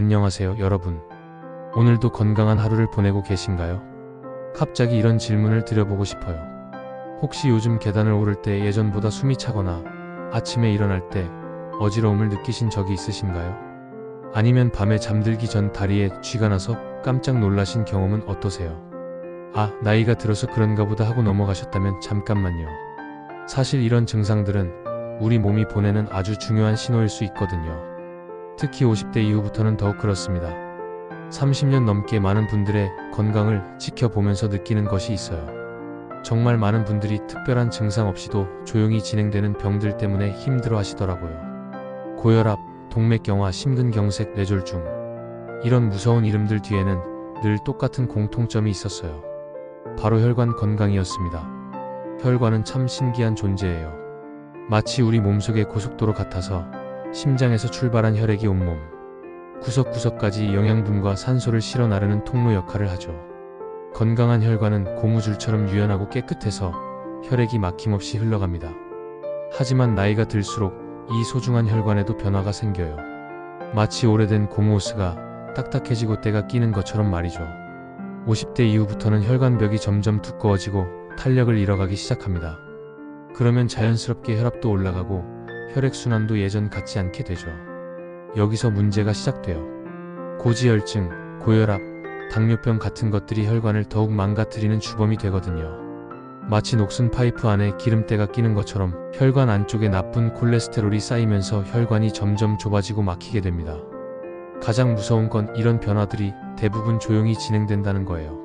안녕하세요, 여러분. 오늘도 건강한 하루를 보내고 계신가요? 갑자기 이런 질문을 드려보고 싶어요. 혹시 요즘 계단을 오를 때 예전보다 숨이 차거나 아침에 일어날 때 어지러움을 느끼신 적이 있으신가요? 아니면 밤에 잠들기 전 다리에 쥐가 나서 깜짝 놀라신 경험은 어떠세요? 아, 나이가 들어서 그런가 보다 하고 넘어가셨다면 잠깐만요. 사실 이런 증상들은 우리 몸이 보내는 아주 중요한 신호일 수 있거든요. 특히 50대 이후부터는 더욱 그렇습니다. 30년 넘게 많은 분들의 건강을 지켜보면서 느끼는 것이 있어요. 정말 많은 분들이 특별한 증상 없이도 조용히 진행되는 병들 때문에 힘들어 하시더라고요. 고혈압, 동맥경화, 심근경색, 뇌졸중. 이런 무서운 이름들 뒤에는 늘 똑같은 공통점이 있었어요. 바로 혈관 건강이었습니다. 혈관은 참 신기한 존재예요. 마치 우리 몸속의 고속도로 같아서 심장에서 출발한 혈액이 온몸 구석구석까지 영양분과 산소를 실어 나르는 통로 역할을 하죠. 건강한 혈관은 고무줄처럼 유연하고 깨끗해서 혈액이 막힘없이 흘러갑니다. 하지만 나이가 들수록 이 소중한 혈관에도 변화가 생겨요. 마치 오래된 고무 호스가 딱딱해지고 때가 끼는 것처럼 말이죠. 50대 이후부터는 혈관벽이 점점 두꺼워지고 탄력을 잃어가기 시작합니다. 그러면 자연스럽게 혈압도 올라가고 혈액순환도 예전 같지 않게 되죠. 여기서 문제가 시작돼요. 고지혈증, 고혈압, 당뇨병 같은 것들이 혈관을 더욱 망가뜨리는 주범이 되거든요. 마치 녹슨 파이프 안에 기름때가 끼는 것처럼 혈관 안쪽에 나쁜 콜레스테롤이 쌓이면서 혈관이 점점 좁아지고 막히게 됩니다. 가장 무서운 건 이런 변화들이 대부분 조용히 진행된다는 거예요.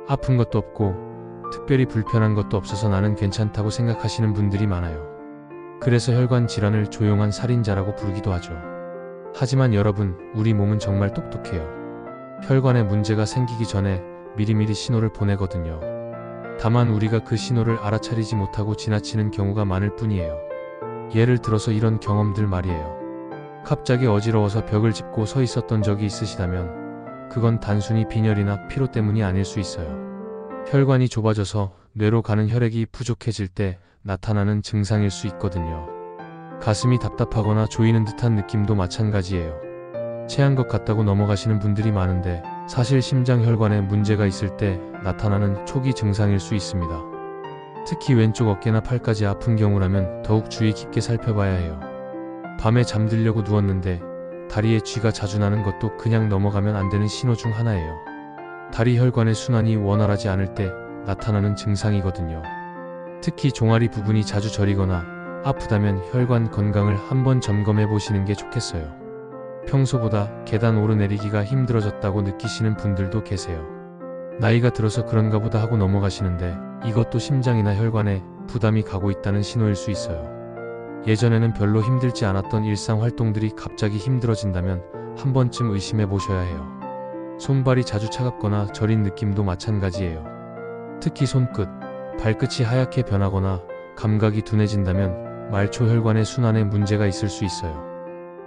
아픈 것도 없고 특별히 불편한 것도 없어서 나는 괜찮다고 생각하시는 분들이 많아요. 그래서 혈관 질환을 조용한 살인자라고 부르기도 하죠. 하지만 여러분, 우리 몸은 정말 똑똑해요. 혈관에 문제가 생기기 전에 미리미리 신호를 보내거든요. 다만 우리가 그 신호를 알아차리지 못하고 지나치는 경우가 많을 뿐이에요. 예를 들어서 이런 경험들 말이에요. 갑자기 어지러워서 벽을 짚고 서 있었던 적이 있으시다면 그건 단순히 빈혈이나 피로 때문이 아닐 수 있어요. 혈관이 좁아져서 뇌로 가는 혈액이 부족해질 때 나타나는 증상일 수 있거든요. 가슴이 답답하거나 조이는 듯한 느낌도 마찬가지예요. 체한 것 같다고 넘어가시는 분들이 많은데 사실 심장 혈관에 문제가 있을 때 나타나는 초기 증상일 수 있습니다. 특히 왼쪽 어깨나 팔까지 아픈 경우라면 더욱 주의 깊게 살펴봐야 해요. 밤에 잠들려고 누웠는데 다리에 쥐가 자주 나는 것도 그냥 넘어가면 안 되는 신호 중 하나예요. 다리 혈관의 순환이 원활하지 않을 때 나타나는 증상이거든요. 특히 종아리 부분이 자주 저리거나 아프다면 혈관 건강을 한번 점검해 보시는 게 좋겠어요. 평소보다 계단 오르내리기가 힘들어졌다고 느끼시는 분들도 계세요. 나이가 들어서 그런가 보다 하고 넘어가시는데 이것도 심장이나 혈관에 부담이 가고 있다는 신호일 수 있어요. 예전에는 별로 힘들지 않았던 일상 활동들이 갑자기 힘들어진다면 한 번쯤 의심해 보셔야 해요. 손발이 자주 차갑거나 저린 느낌도 마찬가지예요. 특히 손끝, 발끝이 하얗게 변하거나 감각이 둔해진다면 말초 혈관의 순환에 문제가 있을 수 있어요.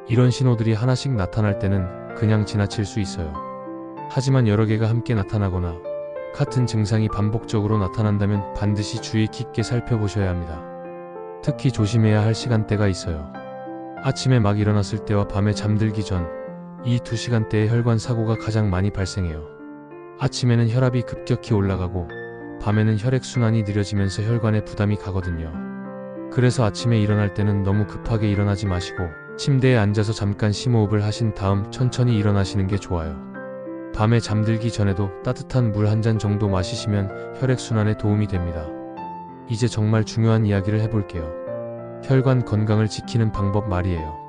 이런 신호들이 하나씩 나타날 때는 그냥 지나칠 수 있어요. 하지만 여러 개가 함께 나타나거나 같은 증상이 반복적으로 나타난다면 반드시 주의 깊게 살펴보셔야 합니다. 특히 조심해야 할 시간대가 있어요. 아침에 막 일어났을 때와 밤에 잠들기 전 이 두 시간대에 혈관 사고가 가장 많이 발생해요. 아침에는 혈압이 급격히 올라가고 밤에는 혈액순환이 느려지면서 혈관에 부담이 가거든요. 그래서 아침에 일어날 때는 너무 급하게 일어나지 마시고 침대에 앉아서 잠깐 심호흡을 하신 다음 천천히 일어나시는 게 좋아요. 밤에 잠들기 전에도 따뜻한 물 한 잔 정도 마시시면 혈액순환에 도움이 됩니다. 이제 정말 중요한 이야기를 해볼게요. 혈관 건강을 지키는 방법 말이에요.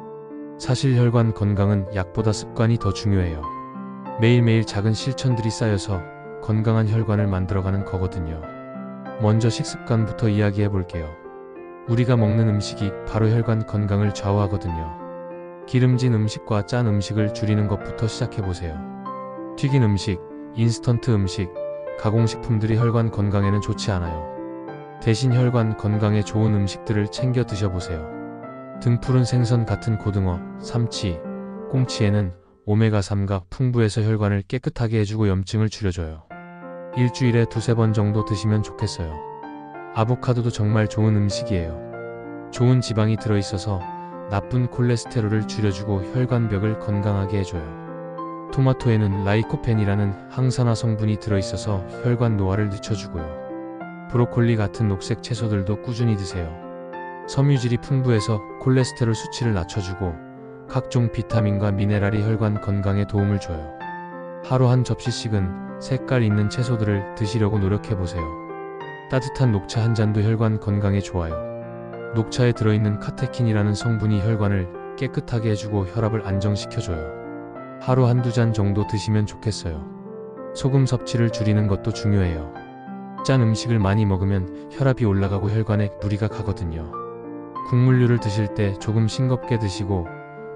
사실 혈관 건강은 약보다 습관이 더 중요해요. 매일매일 작은 실천들이 쌓여서 건강한 혈관을 만들어가는 거거든요. 먼저 식습관부터 이야기해 볼게요. 우리가 먹는 음식이 바로 혈관 건강을 좌우하거든요. 기름진 음식과 짠 음식을 줄이는 것부터 시작해 보세요. 튀긴 음식, 인스턴트 음식, 가공식품들이 혈관 건강에는 좋지 않아요. 대신 혈관 건강에 좋은 음식들을 챙겨 드셔보세요. 등푸른 생선 같은 고등어, 삼치, 꽁치에는 오메가3가 풍부해서 혈관을 깨끗하게 해주고 염증을 줄여줘요. 일주일에 2~3번 정도 드시면 좋겠어요. 아보카도도 정말 좋은 음식이에요. 좋은 지방이 들어있어서 나쁜 콜레스테롤을 줄여주고 혈관벽을 건강하게 해줘요. 토마토에는 라이코펜이라는 항산화 성분이 들어있어서 혈관 노화를 늦춰주고요. 브로콜리 같은 녹색 채소들도 꾸준히 드세요. 섬유질이 풍부해서 콜레스테롤 수치를 낮춰주고 각종 비타민과 미네랄이 혈관 건강에 도움을 줘요. 하루 한 접시씩은 색깔 있는 채소들을 드시려고 노력해보세요. 따뜻한 녹차 한 잔도 혈관 건강에 좋아요. 녹차에 들어있는 카테킨이라는 성분이 혈관을 깨끗하게 해주고 혈압을 안정시켜줘요. 하루 한두 잔 정도 드시면 좋겠어요. 소금 섭취를 줄이는 것도 중요해요. 짠 음식을 많이 먹으면 혈압이 올라가고 혈관에 무리가 가거든요. 국물류를 드실 때 조금 싱겁게 드시고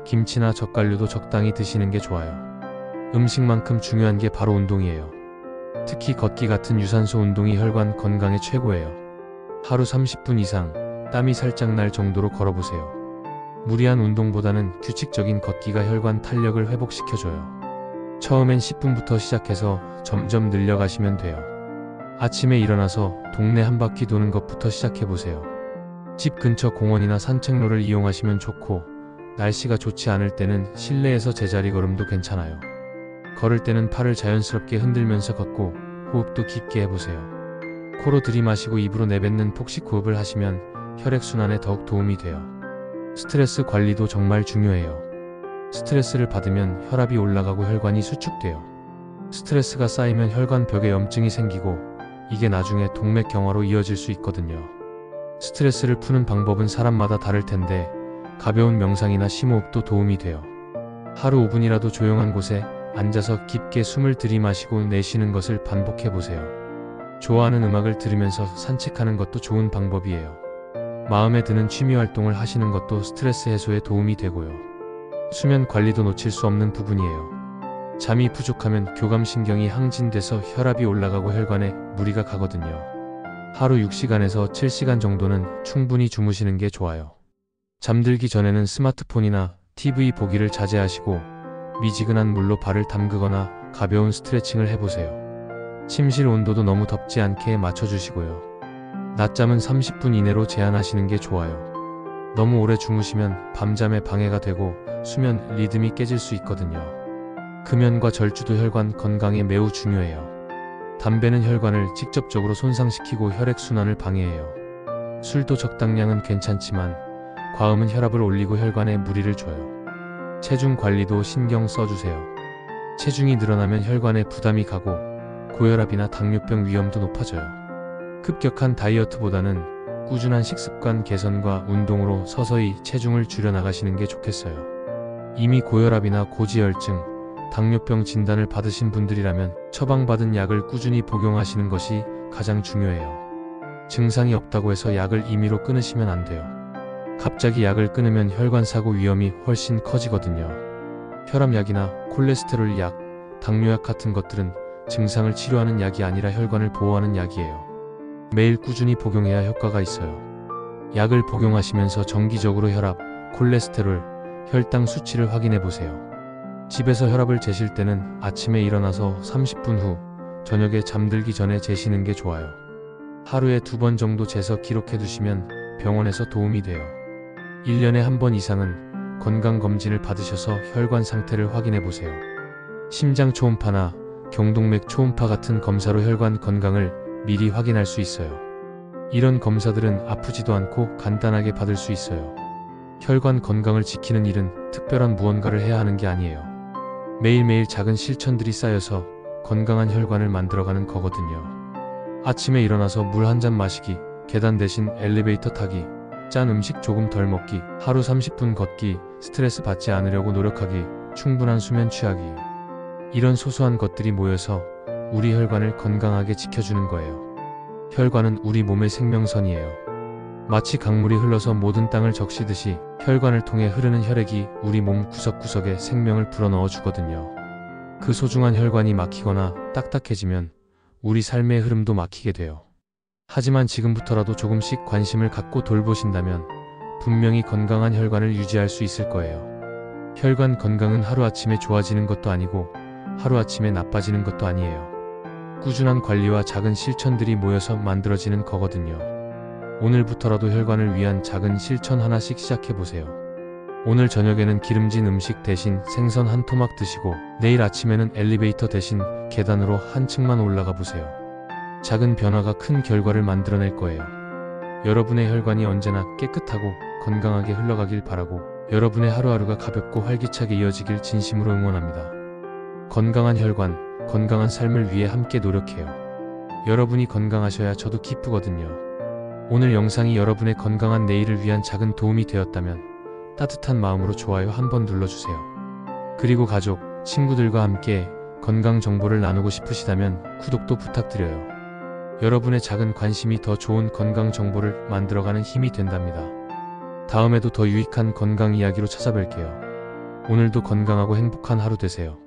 김치나 젓갈류도 적당히 드시는 게 좋아요. 음식만큼 중요한 게 바로 운동이에요. 특히 걷기 같은 유산소 운동이 혈관 건강에 최고예요. 하루 30분 이상 땀이 살짝 날 정도로 걸어보세요. 무리한 운동보다는 규칙적인 걷기가 혈관 탄력을 회복시켜줘요. 처음엔 10분부터 시작해서 점점 늘려가시면 돼요. 아침에 일어나서 동네 한 바퀴 도는 것부터 시작해보세요. 집 근처 공원이나 산책로를 이용하시면 좋고, 날씨가 좋지 않을 때는 실내에서 제자리 걸음도 괜찮아요. 걸을 때는 팔을 자연스럽게 흔들면서 걷고 호흡도 깊게 해보세요. 코로 들이마시고 입으로 내뱉는 폭식 호흡을 하시면 혈액순환에 더욱 도움이 돼요. 스트레스 관리도 정말 중요해요. 스트레스를 받으면 혈압이 올라가고 혈관이 수축돼요. 스트레스가 쌓이면 혈관벽에 염증이 생기고 이게 나중에 동맥경화로 이어질 수 있거든요. 스트레스를 푸는 방법은 사람마다 다를 텐데 가벼운 명상이나 심호흡도 도움이 돼요. 하루 5분이라도 조용한 곳에 앉아서 깊게 숨을 들이마시고 내쉬는 것을 반복해보세요. 좋아하는 음악을 들으면서 산책하는 것도 좋은 방법이에요. 마음에 드는 취미 활동을 하시는 것도 스트레스 해소에 도움이 되고요. 수면 관리도 놓칠 수 없는 부분이에요. 잠이 부족하면 교감신경이 항진돼서 혈압이 올라가고 혈관에 무리가 가거든요. 하루 6시간에서 7시간 정도는 충분히 주무시는 게 좋아요. 잠들기 전에는 스마트폰이나 TV 보기를 자제하시고 미지근한 물로 발을 담그거나 가벼운 스트레칭을 해보세요. 침실 온도도 너무 덥지 않게 맞춰주시고요. 낮잠은 30분 이내로 제한하시는 게 좋아요. 너무 오래 주무시면 밤잠에 방해가 되고 수면 리듬이 깨질 수 있거든요. 금연과 절주도 혈관 건강에 매우 중요해요. 담배는 혈관을 직접적으로 손상시키고 혈액순환을 방해해요. 술도 적당량은 괜찮지만 과음은 혈압을 올리고 혈관에 무리를 줘요. 체중 관리도 신경 써주세요. 체중이 늘어나면 혈관에 부담이 가고 고혈압이나 당뇨병 위험도 높아져요. 급격한 다이어트보다는 꾸준한 식습관 개선과 운동으로 서서히 체중을 줄여나가시는 게 좋겠어요. 이미 고혈압이나 고지혈증, 당뇨병 진단을 받으신 분들이라면 처방받은 약을 꾸준히 복용하시는 것이 가장 중요해요. 증상이 없다고 해서 약을 임의로 끊으시면 안 돼요. 갑자기 약을 끊으면 혈관 사고 위험이 훨씬 커지거든요. 혈압약이나 콜레스테롤 약, 당뇨약 같은 것들은 증상을 치료하는 약이 아니라 혈관을 보호하는 약이에요. 매일 꾸준히 복용해야 효과가 있어요. 약을 복용하시면서 정기적으로 혈압, 콜레스테롤, 혈당 수치를 확인해 보세요. 집에서 혈압을 재실 때는 아침에 일어나서 30분 후, 저녁에 잠들기 전에 재시는 게 좋아요. 하루에 2번 정도 재서 기록해 두시면 병원에서 도움이 돼요. 1년에 한 번 이상은 건강검진을 받으셔서 혈관 상태를 확인해 보세요. 심장 초음파나 경동맥 초음파 같은 검사로 혈관 건강을 미리 확인할 수 있어요. 이런 검사들은 아프지도 않고 간단하게 받을 수 있어요. 혈관 건강을 지키는 일은 특별한 무언가를 해야 하는 게 아니에요. 매일매일 작은 실천들이 쌓여서 건강한 혈관을 만들어가는 거거든요. 아침에 일어나서 물 한 잔 마시기, 계단 대신 엘리베이터 타기, 짠 음식 조금 덜 먹기, 하루 30분 걷기, 스트레스 받지 않으려고 노력하기, 충분한 수면 취하기. 이런 소소한 것들이 모여서 우리 혈관을 건강하게 지켜주는 거예요. 혈관은 우리 몸의 생명선이에요. 마치 강물이 흘러서 모든 땅을 적시듯이 혈관을 통해 흐르는 혈액이 우리 몸 구석구석에 생명을 불어넣어 주거든요. 그 소중한 혈관이 막히거나 딱딱해지면 우리 삶의 흐름도 막히게 돼요. 하지만 지금부터라도 조금씩 관심을 갖고 돌보신다면 분명히 건강한 혈관을 유지할 수 있을 거예요. 혈관 건강은 하루아침에 좋아지는 것도 아니고 하루아침에 나빠지는 것도 아니에요. 꾸준한 관리와 작은 실천들이 모여서 만들어지는 거거든요. 오늘부터라도 혈관을 위한 작은 실천 하나씩 시작해보세요. 오늘 저녁에는 기름진 음식 대신 생선 한 토막 드시고 내일 아침에는 엘리베이터 대신 계단으로 한 층만 올라가 보세요. 작은 변화가 큰 결과를 만들어낼 거예요. 여러분의 혈관이 언제나 깨끗하고 건강하게 흘러가길 바라고 여러분의 하루하루가 가볍고 활기차게 이어지길 진심으로 응원합니다. 건강한 혈관, 건강한 삶을 위해 함께 노력해요. 여러분이 건강하셔야 저도 기쁘거든요. 오늘 영상이 여러분의 건강한 내일을 위한 작은 도움이 되었다면 따뜻한 마음으로 좋아요 한번 눌러주세요. 그리고 가족, 친구들과 함께 건강 정보를 나누고 싶으시다면 구독도 부탁드려요. 여러분의 작은 관심이 더 좋은 건강 정보를 만들어가는 힘이 된답니다. 다음에도 더 유익한 건강 이야기로 찾아뵐게요. 오늘도 건강하고 행복한 하루 되세요.